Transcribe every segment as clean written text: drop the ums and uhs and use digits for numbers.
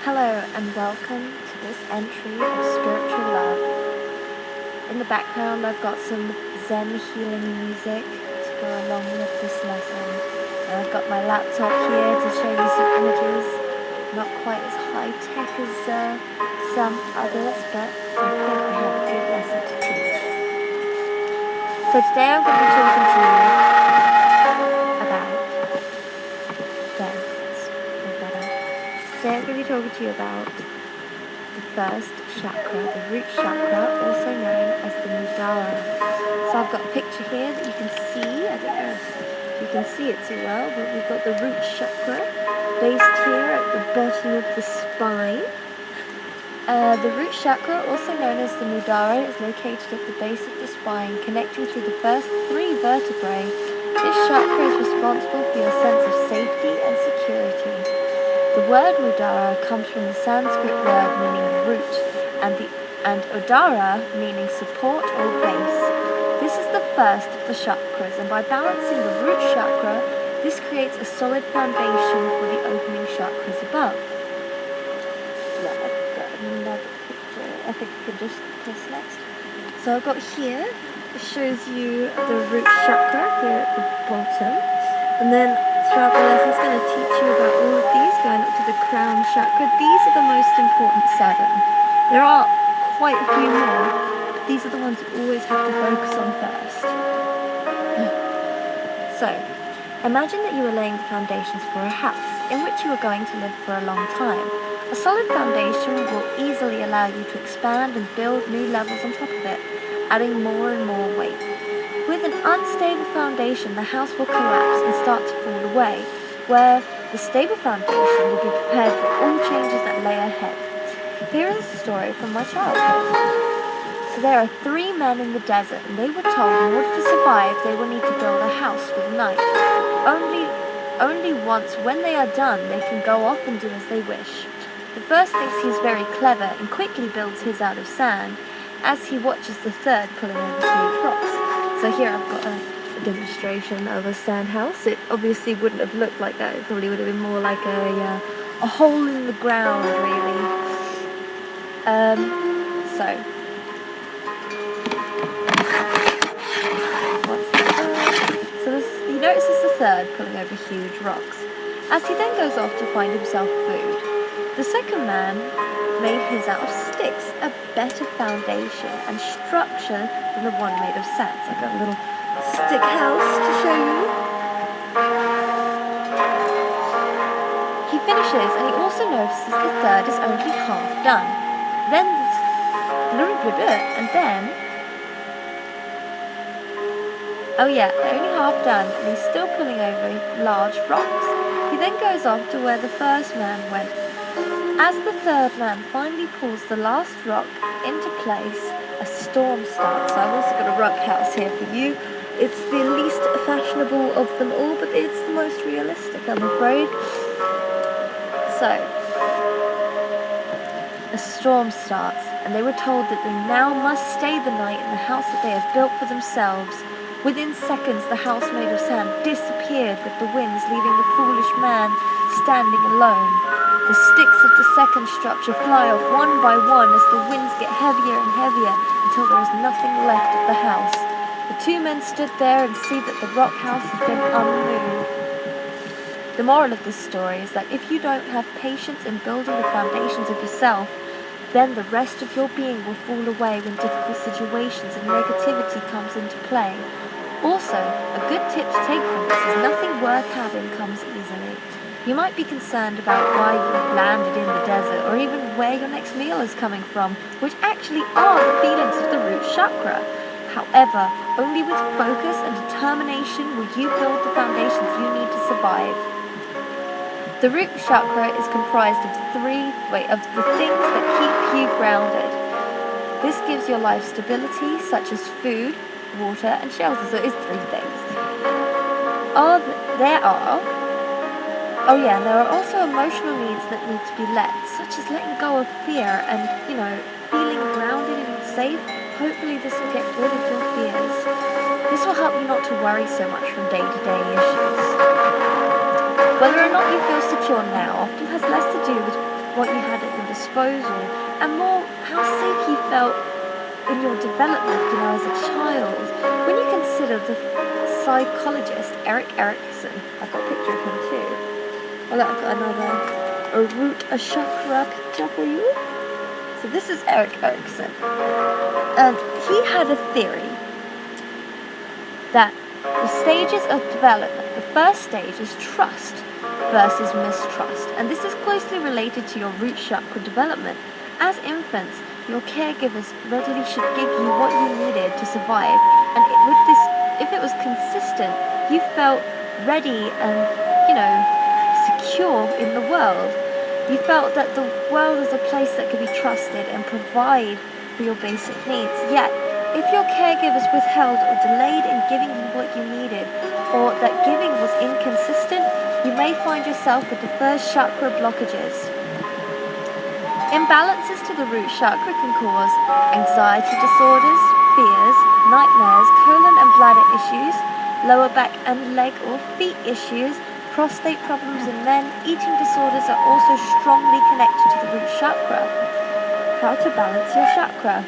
Hello and welcome to this entry of Spiritual Love. In the background I've got some Zen healing music to go along with this lesson. And I've got my laptop here to show you some images. Not quite as high tech as some others, but I think I have a good lesson to teach. So today I'm going to be talking to you about Today I'm going to be talking to you about the first chakra, the root chakra, also known as the Mudara. So I've got a picture here that you can see. I don't know if you can see it too well, but we've got the root chakra based here at the bottom of the spine. The root chakra, also known as the Mudara, is located at the base of the spine, connecting to the first 3 vertebrae. This chakra is responsible for your sense of safety and security. The word Mudara comes from the Sanskrit word meaning root, and Udara meaning support or base. This is the first of the chakras, and by balancing the root chakra, this creates a solid foundation for the opening chakras above. Yeah, I've got another picture. I think I could just press next. So I've got here, it shows you the root chakra here at the bottom, and then throughout the lesson, it's going to teach you about all of these, going up to the crown chakra. These are the most important 7. There are quite a few more, but these are the ones you always have to focus on first. So, imagine that you are laying the foundations for a house in which you are going to live for a long time. A solid foundation will easily allow you to expand and build new levels on top of it, adding more and more weight. With an unstable foundation, the house will collapse and start to fall away, where the stable foundation will be prepared for all changes that lay ahead. Here is a story from my childhood. So there are 3 men in the desert, and they were told in order to survive, they will need to build a house with a knife. Only once, when they are done, they can go off and do as they wish. The first thinks he's very clever and quickly builds his out of sand, as he watches the third pulling over huge rocks. So here I've got a demonstration of a sand house. It obviously wouldn't have looked like that. It probably would have been more like a hole in the ground, really. He notices the third pulling over huge rocks, as he then goes off to find himself food. The second man made his out of sticks, a better foundation and structure than the one made of sand. So I've got a little stick house to show you. He finishes, and he also notices the third is only half done. Only half done, and he's still pulling over large rocks. He then goes off to where the first man went. As the third man finally pulls the last rock into place, a storm starts. So I've also got a rock house here for you. It's the least fashionable of them all, but it's the most realistic, I'm afraid. So, a storm starts, and they were told that they now must stay the night in the house that they have built for themselves. Within seconds, the house made of sand disappeared with the winds, leaving the foolish man standing alone. The sticks of the second structure fly off one by one as the winds get heavier and heavier until there is nothing left of the house. The 2 men stood there and see that the rock house has been unmoved. The moral of this story is that if you don't have patience in building the foundations of yourself, then the rest of your being will fall away when difficult situations and negativity comes into play. Also, a good tip to take from this is nothing worth having comes easily. You might be concerned about why you've landed in the desert, or even where your next meal is coming from, which actually are the feelings of the root chakra. However, only with focus and determination will you build the foundations you need to survive. The root chakra is comprised of the things that keep you grounded. This gives your life stability, such as food, water, and shelter. So it is 3 things. There are also emotional needs that need to be let, such as letting go of fear and, feeling grounded and safe. Hopefully this will get rid of your fears. This will help you not to worry so much from day-to-day issues. Whether or not you feel secure now often has less to do with what you had at your disposal, and more how safe you felt in your development, as a child. When you consider the psychologist Erik Erikson, I've got a picture of him too. Oh look, I've got a chakra picture for you. So this is Erik Erikson, and he had a theory that the stages of development, the first stage is trust versus mistrust, and this is closely related to your root chakra development. As infants, your caregivers readily should give you what you needed to survive, and if it was consistent, you felt ready and, secure in the world. You felt that the world is a place that could be trusted and provide for your basic needs. Yet, if your caregivers withheld or delayed in giving you what you needed, or that giving was inconsistent, you may find yourself with the first chakra blockages. Imbalances to the root chakra can cause anxiety disorders, fears, nightmares, colon and bladder issues, lower back and leg or feet issues, prostate problems in men. Eating disorders are also strongly connected to the root chakra. How to balance your chakra.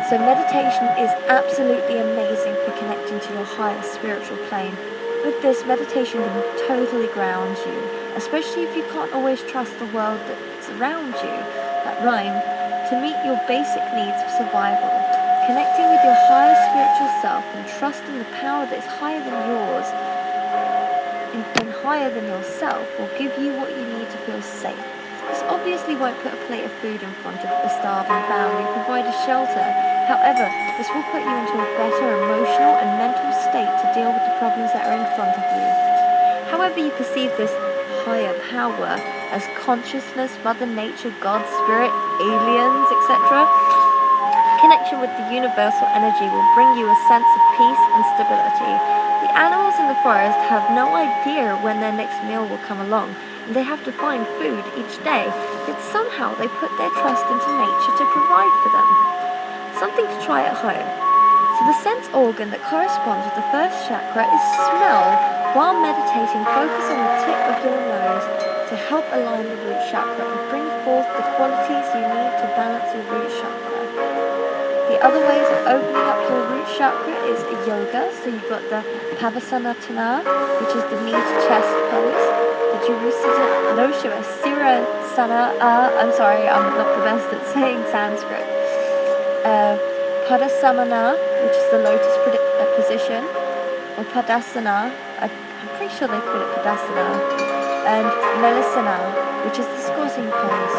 So meditation is absolutely amazing for connecting to your higher spiritual plane. With this, meditation can totally ground you, especially if you can't always trust the world that's around you, that rhyme, to meet your basic needs for survival. Connecting with your higher spiritual self and trusting the power that is higher than yours and higher than yourself will give you what you need to feel safe. This obviously won't put a plate of food in front of a starving family, provide a shelter. However, this will put you into a better emotional and mental state to deal with the problems that are in front of you. However you perceive this higher power as consciousness, Mother Nature, God, Spirit, aliens, etc., connection with the universal energy will bring you a sense of peace and stability. The animals in the forest have no idea when their next meal will come along, and they have to find food each day, yet somehow they put their trust into nature to provide for them. Something to try at home. So the sense organ that corresponds with the first chakra is smell. While meditating, focus on the tip of your nose to help align the root chakra and bring forth the qualities you need to balance your root chakra. The other ways of opening up your root chakra is yoga. So you've got the Pavasanatana, which is the knee to chest pose. The Sirasana. I'm sorry, I'm not the best at saying Sanskrit. Padasamana, which is the lotus position, or Padasana. I'm pretty sure they call it Padasana. And Melasana, which is the squatting pose.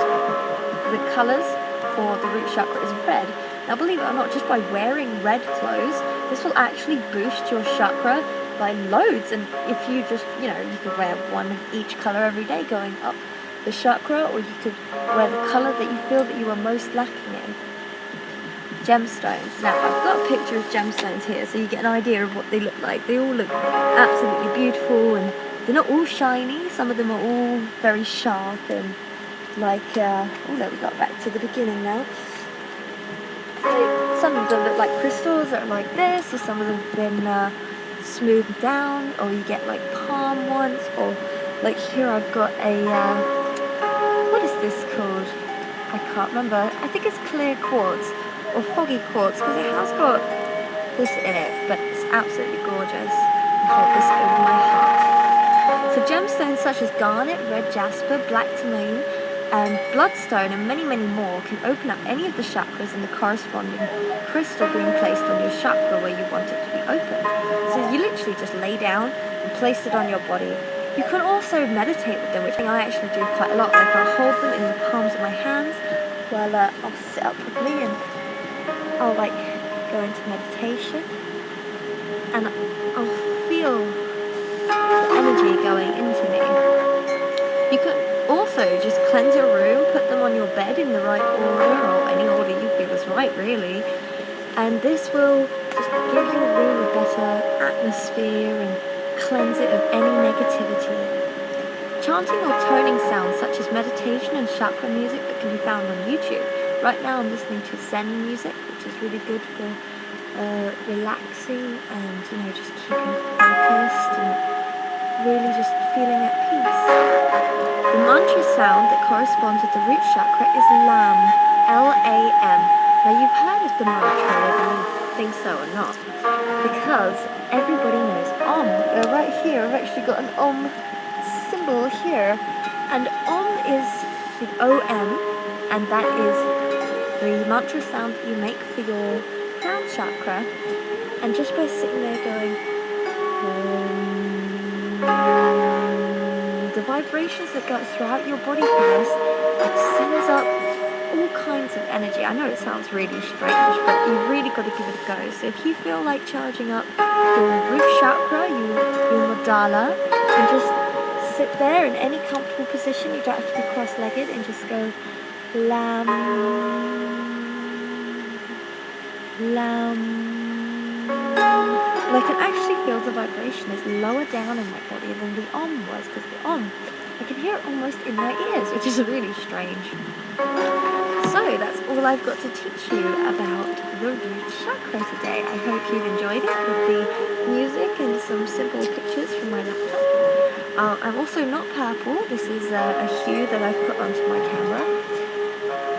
The colours for the root chakra is red. Now, believe it or not, just by wearing red clothes, this will actually boost your chakra by loads. And if you just, you could wear one of each colour every day going up the chakra, or you could wear the colour that you feel that you are most lacking in. Gemstones. Now, I've got a picture of gemstones here, so you get an idea of what they look like. They all look absolutely beautiful, and they're not all shiny. Some of them are all very sharp and like, there we got back to the beginning now. So some of them look like crystals that are like this, or some of them have been smoothed down, or you get like palm ones, or like here I've got a, what is this called? I can't remember. I think it's clear quartz, or foggy quartz, because it has got this in it, but it's absolutely gorgeous. I hold this over my heart. So gemstones such as garnet, red jasper, black tourmaline, and bloodstone, and many, many more can open up any of the chakras and the corresponding crystal being placed on your chakra where you want it to be open. So you literally just lay down and place it on your body. You can also meditate with them, which I actually do quite a lot. Like I'll hold them in the palms of my hands while I'll sit up properly, and I'll like go into meditation, and I'll feel the energy going into me. You could also just cleanse your room, put them on your bed in the right order, or any order you feel is right, really. And this will just give your room a better atmosphere and cleanse it of any negativity. Chanting or toning sounds such as meditation and chakra music that can be found on YouTube. Right now I'm listening to Zen music, which is really good for relaxing and, just keeping focused and really just feeling at peace. The mantra sound that corresponds with the root chakra is lam, L-A-M. Now you've heard of the mantra, whether you think so or not, because everybody knows Om. Right here, I've actually got an Om symbol here, and Om is the O-M, and that is the mantra sound that you make for your crown chakra. And just by sitting there going, the vibrations that go throughout your body for this, it sends up all kinds of energy. I know it sounds really strange, but you've really got to give it a go. So if you feel like charging up your root chakra, your Muladhara, and just sit there in any comfortable position, you don't have to be cross-legged, and just go lam, lam. And I can actually feel the vibration is lower down in my body than the Om was, because the Om, I can hear it almost in my ears, which is really strange. So that's all I've got to teach you about the root chakra today. I hope you've enjoyed it with the music and some simple pictures from my laptop. I'm also not purple. This is a hue that I've put onto my camera.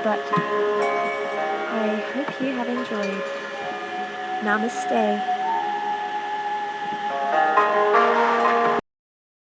But I hope you have enjoyed. Namaste.